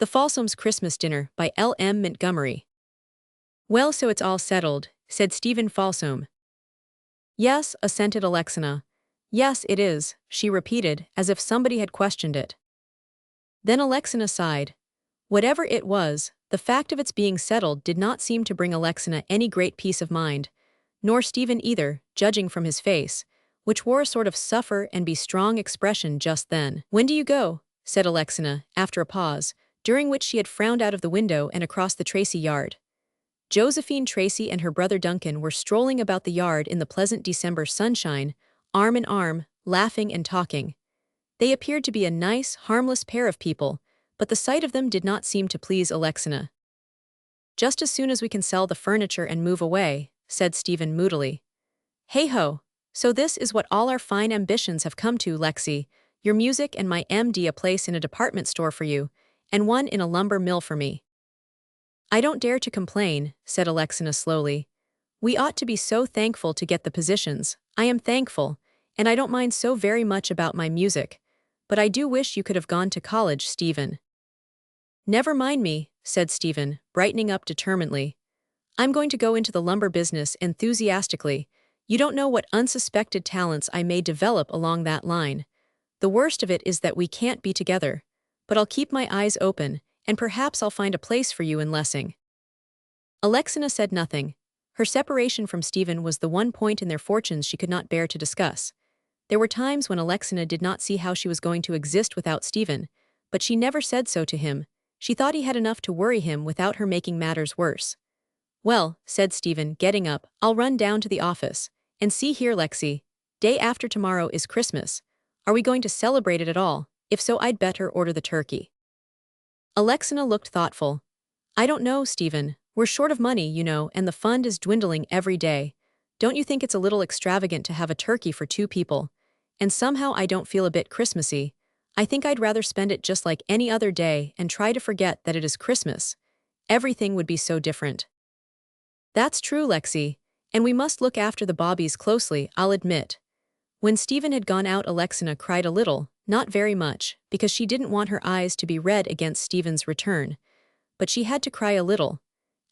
The Falsoms Christmas Dinner by L.M. Montgomery. Well, so it's all settled, said Stephen Falsom. Yes, assented Alexina. Yes, it is, she repeated, as if somebody had questioned it. Then Alexina sighed. Whatever it was, the fact of its being settled did not seem to bring Alexina any great peace of mind, nor Stephen either, judging from his face, which wore a sort of suffer and be strong expression just then. When do you go? Said Alexina, after a pause, during which she had frowned out of the window and across the Tracy yard. Josephine Tracy and her brother Duncan were strolling about the yard in the pleasant December sunshine, arm in arm, laughing and talking. They appeared to be a nice, harmless pair of people, but the sight of them did not seem to please Alexina. Just as soon as we can sell the furniture and move away, said Stephen moodily. Hey-ho, so this is what all our fine ambitions have come to, Lexi, your music and my MD, a place in a department store for you, and one in a lumber mill for me. I don't dare to complain, said Alexina slowly. We ought to be so thankful to get the positions. I am thankful, and I don't mind so very much about my music, but I do wish you could have gone to college, Stephen. Never mind me, said Stephen, brightening up determinedly. I'm going to go into the lumber business enthusiastically. You don't know what unsuspected talents I may develop along that line. The worst of it is that we can't be together. But I'll keep my eyes open, and perhaps I'll find a place for you in Lessing. Alexina said nothing. Her separation from Stephen was the one point in their fortunes she could not bear to discuss. There were times when Alexina did not see how she was going to exist without Stephen, but she never said so to him. She thought he had enough to worry him without her making matters worse. Well, said Stephen, getting up, I'll run down to the office. And see here, Lexi, day after tomorrow is Christmas. Are we going to celebrate it at all? If so, I'd better order the turkey. Alexina looked thoughtful. I don't know, Stephen. We're short of money, you know, and the fund is dwindling every day. Don't you think it's a little extravagant to have a turkey for 2 people? And somehow I don't feel a bit Christmassy. I think I'd rather spend it just like any other day and try to forget that it is Christmas. Everything would be so different. That's true, Lexi. And we must look after the bobbies closely, I'll admit. When Stephen had gone out, Alexina cried a little. Not very much, because she didn't want her eyes to be red against Stephen's return. But she had to cry a little.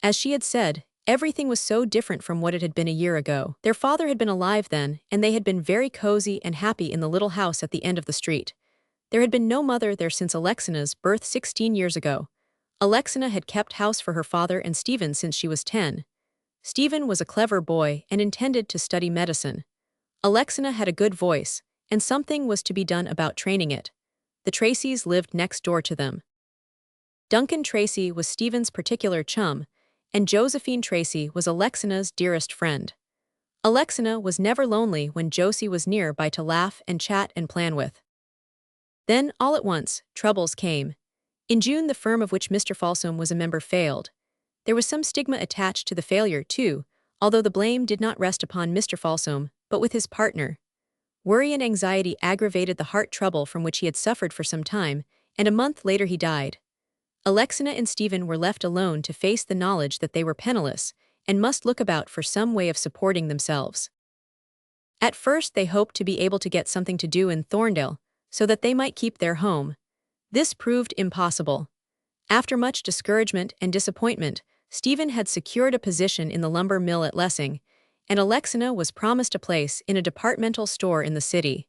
As she had said, everything was so different from what it had been a year ago. Their father had been alive then, and they had been very cozy and happy in the little house at the end of the street. There had been no mother there since Alexina's birth 16 years ago. Alexina had kept house for her father and Stephen since she was 10. Stephen was a clever boy and intended to study medicine. Alexina had a good voice, and something was to be done about training it. The Tracys lived next door to them. Duncan Tracy was Stephen's particular chum, and Josephine Tracy was Alexina's dearest friend. Alexina was never lonely when Josie was nearby to laugh and chat and plan with. Then, all at once, troubles came. In June, the firm of which Mr. Falsom was a member failed. There was some stigma attached to the failure, too, although the blame did not rest upon Mr. Falsom, but with his partner. Worry and anxiety aggravated the heart trouble from which he had suffered for some time, and a month later he died. Alexina and Stephen were left alone to face the knowledge that they were penniless and must look about for some way of supporting themselves. At first they hoped to be able to get something to do in Thorndale, so that they might keep their home. This proved impossible. After much discouragement and disappointment, Stephen had secured a position in the lumber mill at Lessing, and Alexina was promised a place in a departmental store in the city.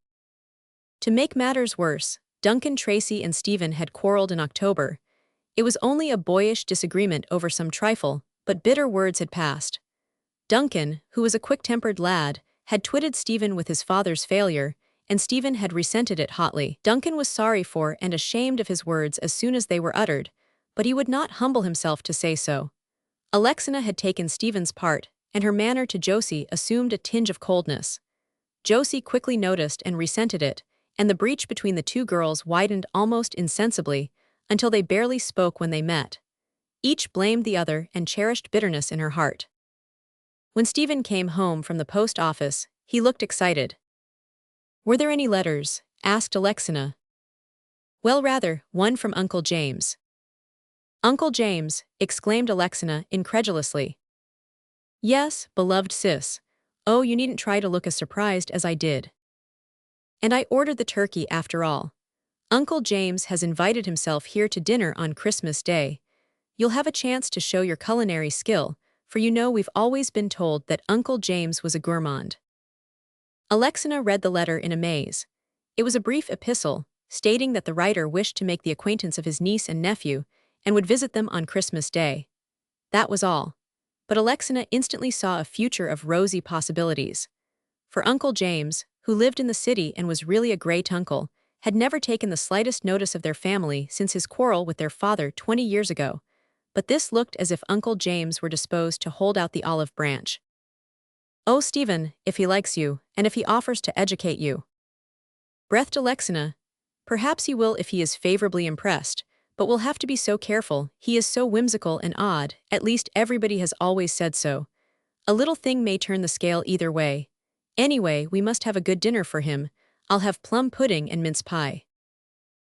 To make matters worse, Duncan Tracy and Stephen had quarreled in October. It was only a boyish disagreement over some trifle, but bitter words had passed. Duncan, who was a quick-tempered lad, had twitted Stephen with his father's failure, and Stephen had resented it hotly. Duncan was sorry for and ashamed of his words as soon as they were uttered, but he would not humble himself to say so. Alexina had taken Stephen's part, and her manner to Josie assumed a tinge of coldness. Josie quickly noticed and resented it, and the breach between the 2 girls widened almost insensibly, until they barely spoke when they met. Each blamed the other and cherished bitterness in her heart. When Stephen came home from the post office, he looked excited. Were there any letters? Asked Alexina. Well, rather, one from Uncle James. Uncle James, exclaimed Alexina incredulously. Yes, beloved sis. Oh, you needn't try to look as surprised as I did. And I ordered the turkey after all. Uncle James has invited himself here to dinner on Christmas Day. You'll have a chance to show your culinary skill, for you know we've always been told that Uncle James was a gourmand." Alexina read the letter in amaze. It was a brief epistle, stating that the writer wished to make the acquaintance of his niece and nephew, and would visit them on Christmas Day. That was all. But Alexina instantly saw a future of rosy possibilities. For Uncle James, who lived in the city and was really a great uncle, had never taken the slightest notice of their family since his quarrel with their father 20 years ago. But this looked as if Uncle James were disposed to hold out the olive branch. "Oh, Stephen, if he likes you, and if he offers to educate you," breathed Alexina. "Perhaps he will if he is favorably impressed, but we'll have to be so careful. He is so whimsical and odd, at least everybody has always said so. A little thing may turn the scale either way. Anyway, we must have a good dinner for him. I'll have plum pudding and mince pie."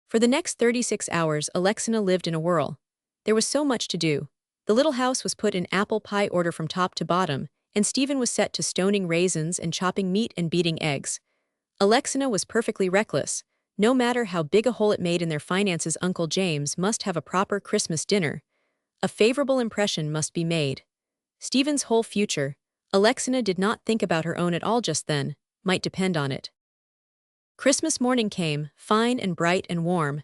For the next 36 hours, Alexina lived in a whirl. There was so much to do. The little house was put in apple pie order from top to bottom, and Stephen was set to stoning raisins and chopping meat and beating eggs. Alexina was perfectly reckless. No matter how big a hole it made in their finances, Uncle James must have a proper Christmas dinner. A favorable impression must be made. Stephen's whole future, Alexina did not think about her own at all just then, might depend on it. Christmas morning came, fine and bright and warm.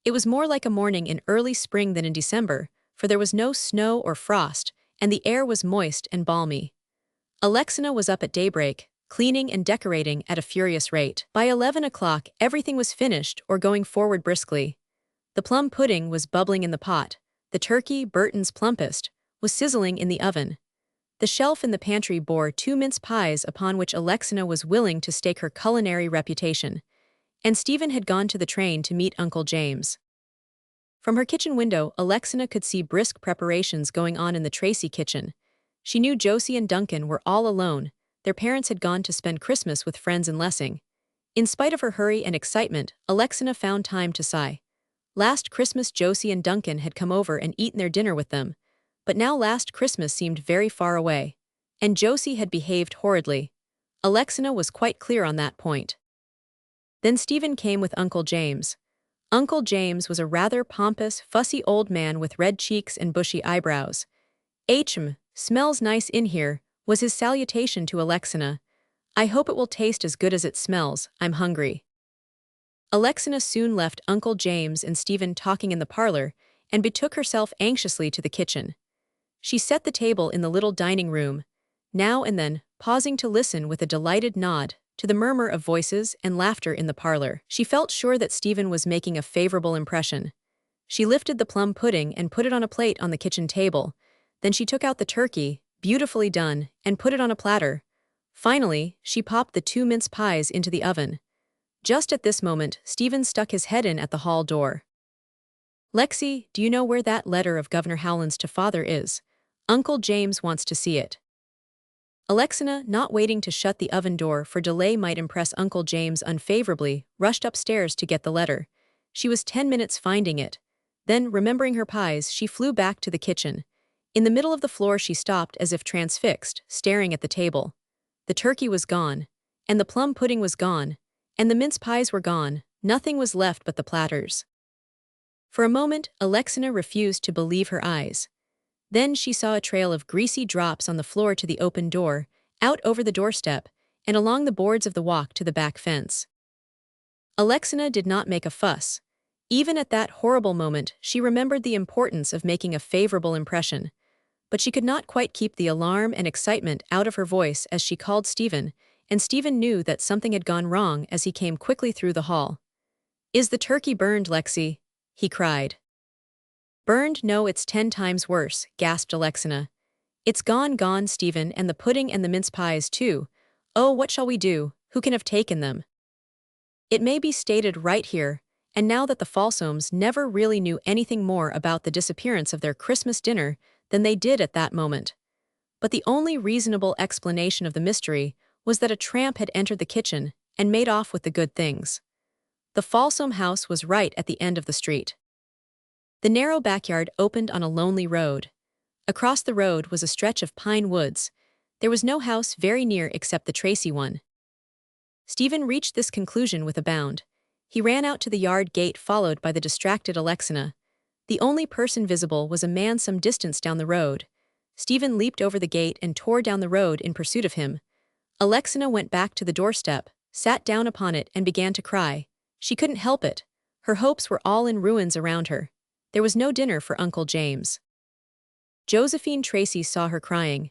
It was more like a morning in early spring than in December, for there was no snow or frost, and the air was moist and balmy. Alexina was up at daybreak, cleaning and decorating at a furious rate. By 11 o'clock, everything was finished or going forward briskly. The plum pudding was bubbling in the pot. The turkey, Burton's plumpest, was sizzling in the oven. The shelf in the pantry bore 2 mince pies upon which Alexina was willing to stake her culinary reputation. And Stephen had gone to the train to meet Uncle James. From her kitchen window, Alexina could see brisk preparations going on in the Tracy kitchen. She knew Josie and Duncan were all alone. Their parents had gone to spend Christmas with friends in Lessing. In spite of her hurry and excitement, Alexina found time to sigh. Last Christmas Josie and Duncan had come over and eaten their dinner with them. But now last Christmas seemed very far away. And Josie had behaved horridly. Alexina was quite clear on that point. Then Stephen came with Uncle James. Uncle James was a rather pompous, fussy old man with red cheeks and bushy eyebrows. "Smells nice in here," was his salutation to Alexina. "I hope it will taste as good as it smells, I'm hungry." Alexina soon left Uncle James and Stephen talking in the parlor and betook herself anxiously to the kitchen. She set the table in the little dining room, now and then pausing to listen with a delighted nod to the murmur of voices and laughter in the parlor. She felt sure that Stephen was making a favorable impression. She lifted the plum pudding and put it on a plate on the kitchen table. Then she took out the turkey, beautifully done, and put it on a platter. Finally, she popped the 2 mince pies into the oven. Just at this moment, Stephen stuck his head in at the hall door. "Lexi, do you know where that letter of Governor Howland's to father is? Uncle James wants to see it." Alexina, not waiting to shut the oven door for delay might impress Uncle James unfavorably, rushed upstairs to get the letter. She was 10 minutes finding it. Then, remembering her pies, she flew back to the kitchen. In the middle of the floor she stopped as if transfixed, staring at the table. The turkey was gone, and the plum pudding was gone, and the mince pies were gone. Nothing was left but the platters. For a moment, Alexina refused to believe her eyes. Then she saw a trail of greasy drops on the floor to the open door, out over the doorstep, and along the boards of the walk to the back fence. Alexina did not make a fuss. Even at that horrible moment, she remembered the importance of making a favorable impression. But she could not quite keep the alarm and excitement out of her voice as she called Stephen, and Stephen knew that something had gone wrong as he came quickly through the hall. "Is the turkey burned, Lexi?" he cried. "Burned? No, it's 10 times worse," gasped Alexina. "It's gone, Stephen, and the pudding and the mince pies too. Oh, what shall we do? Who can have taken them?" It may be stated right here, and now that the Falsoms never really knew anything more about the disappearance of their Christmas dinner than they did at that moment. But the only reasonable explanation of the mystery was that a tramp had entered the kitchen and made off with the good things. The Falsom house was right at the end of the street. The narrow backyard opened on a lonely road. Across the road was a stretch of pine woods. There was no house very near except the Tracy one. Stephen reached this conclusion with a bound. He ran out to the yard gate followed by the distracted Alexina. The only person visible was a man some distance down the road. Stephen leaped over the gate and tore down the road in pursuit of him. Alexina went back to the doorstep, sat down upon it and began to cry. She couldn't help it. Her hopes were all in ruins around her. There was no dinner for Uncle James. Josephine Tracy saw her crying.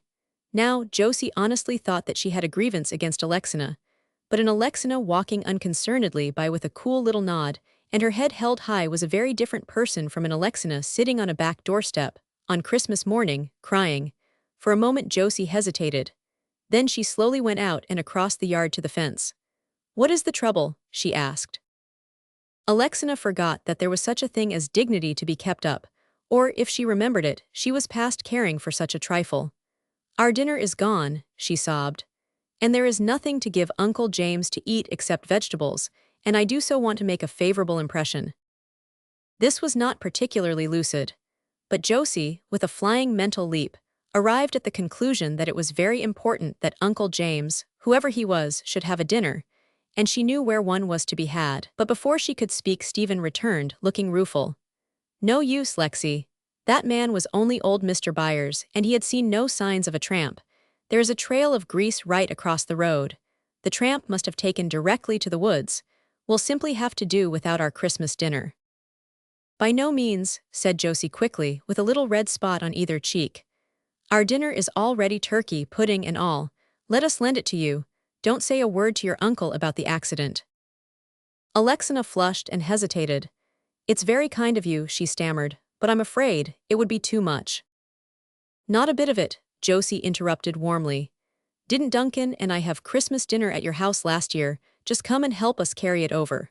Now, Josie honestly thought that she had a grievance against Alexina, but an Alexina walking unconcernedly by with a cool little nod, and her head held high was a very different person from an Alexina sitting on a back doorstep, on Christmas morning, crying. For a moment Josie hesitated. Then she slowly went out and across the yard to the fence. "What is the trouble?" she asked. Alexina forgot that there was such a thing as dignity to be kept up, or if she remembered it, she was past caring for such a trifle. "Our dinner is gone," she sobbed. "And there is nothing to give Uncle James to eat except vegetables, and I do so want to make a favorable impression." This was not particularly lucid. But Josie, with a flying mental leap, arrived at the conclusion that it was very important that Uncle James, whoever he was, should have a dinner, and she knew where one was to be had. But before she could speak, Stephen returned, looking rueful. "No use, Lexi. That man was only old Mr. Byers, and he had seen no signs of a tramp. There is a trail of grease right across the road. The tramp must have taken directly to the woods. We'll simply have to do without our Christmas dinner." "By no means," said Josie quickly, with a little red spot on either cheek. "Our dinner is all ready, turkey, pudding and all. Let us lend it to you. Don't say a word to your uncle about the accident." Alexina flushed and hesitated. "It's very kind of you," she stammered, "but I'm afraid it would be too much." "Not a bit of it," Josie interrupted warmly. "Didn't Duncan and I have Christmas dinner at your house last year? Just come and help us carry it over."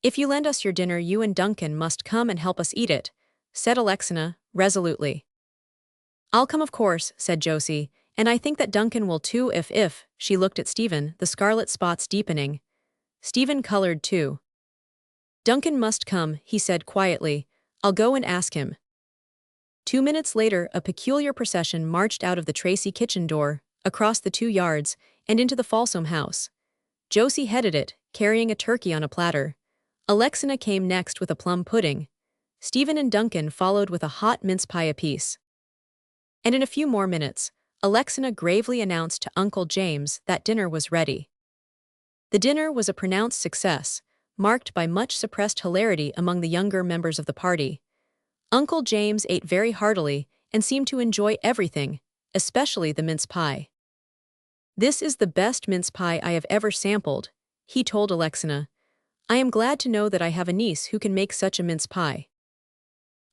"If you lend us your dinner, you and Duncan must come and help us eat it," said Alexina, resolutely. "I'll come, of course," said Josie, "and I think that Duncan will too if," she looked at Stephen, the scarlet spots deepening. Stephen colored too. "Duncan must come," he said quietly. "I'll go and ask him." 2 minutes later, a peculiar procession marched out of the Tracy kitchen door, across the 2 yards, and into the Falsom house. Josie headed it, carrying a turkey on a platter. Alexina came next with a plum pudding. Stephen and Duncan followed with a hot mince pie apiece. And in a few more minutes, Alexina gravely announced to Uncle James that dinner was ready. The dinner was a pronounced success, marked by much suppressed hilarity among the younger members of the party. Uncle James ate very heartily and seemed to enjoy everything, especially the mince pie. "This is the best mince pie I have ever sampled," he told Alexina. "I am glad to know that I have a niece who can make such a mince pie."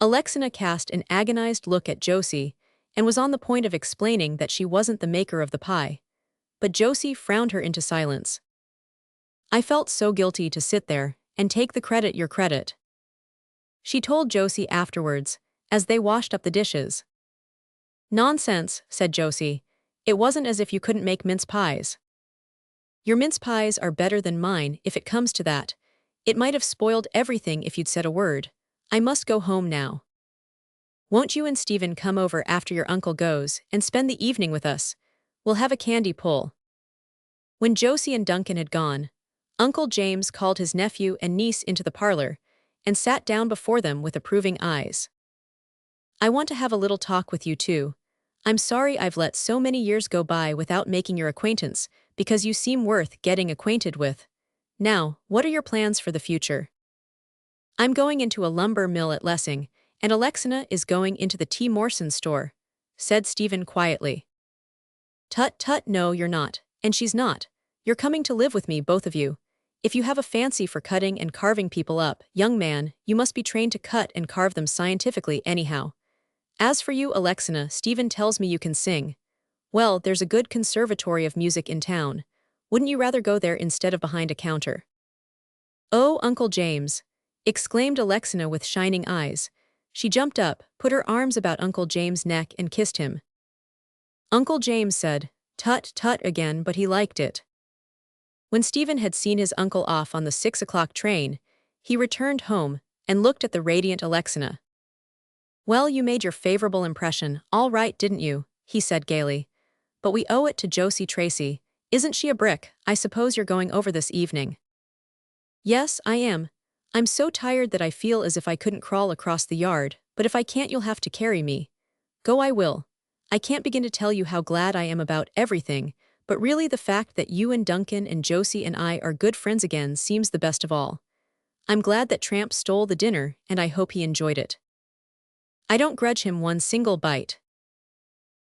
Alexina cast an agonized look at Josie and was on the point of explaining that she wasn't the maker of the pie. But Josie frowned her into silence. "I felt so guilty to sit there and take the credit, your credit," she told Josie afterwards, as they washed up the dishes. "Nonsense," said Josie. "It wasn't as if you couldn't make mince pies." "Your mince pies are better than mine, if it comes to that. It might have spoiled everything if you'd said a word. I must go home now." "Won't you and Stephen come over after your uncle goes and spend the evening with us? We'll have a candy pull." When Josie and Duncan had gone, Uncle James called his nephew and niece into the parlor and sat down before them with approving eyes. "I want to have a little talk with you too. I'm sorry I've let so many years go by without making your acquaintance, because you seem worth getting acquainted with. Now, what are your plans for the future?" "I'm going into a lumber mill at Lessing, and Alexina is going into the T. Morson store," said Stephen quietly. "Tut tut, no you're not, and she's not. You're coming to live with me, both of you. If you have a fancy for cutting and carving people up, young man, you must be trained to cut and carve them scientifically anyhow. As for you, Alexina, Stephen tells me you can sing. Well, there's a good conservatory of music in town. Wouldn't you rather go there instead of behind a counter?" "Oh, Uncle James!" exclaimed Alexina with shining eyes. She jumped up, put her arms about Uncle James' neck and kissed him. Uncle James said, "Tut tut" again, but he liked it. When Stephen had seen his uncle off on the 6 o'clock train, he returned home and looked at the radiant Alexina. "Well, you made your favorable impression, all right, didn't you?" he said gaily. "But we owe it to Josie Tracy. Isn't she a brick? I suppose you're going over this evening." Yes, I am. I'm so tired that I feel as if I couldn't crawl across the yard, but if I can't, you'll have to carry me. Go, I will. I can't begin to tell you how glad I am about everything, but really the fact that you and Duncan and Josie and I are good friends again seems the best of all. I'm glad that Tramp stole the dinner, and I hope he enjoyed it. I don't grudge him one single bite.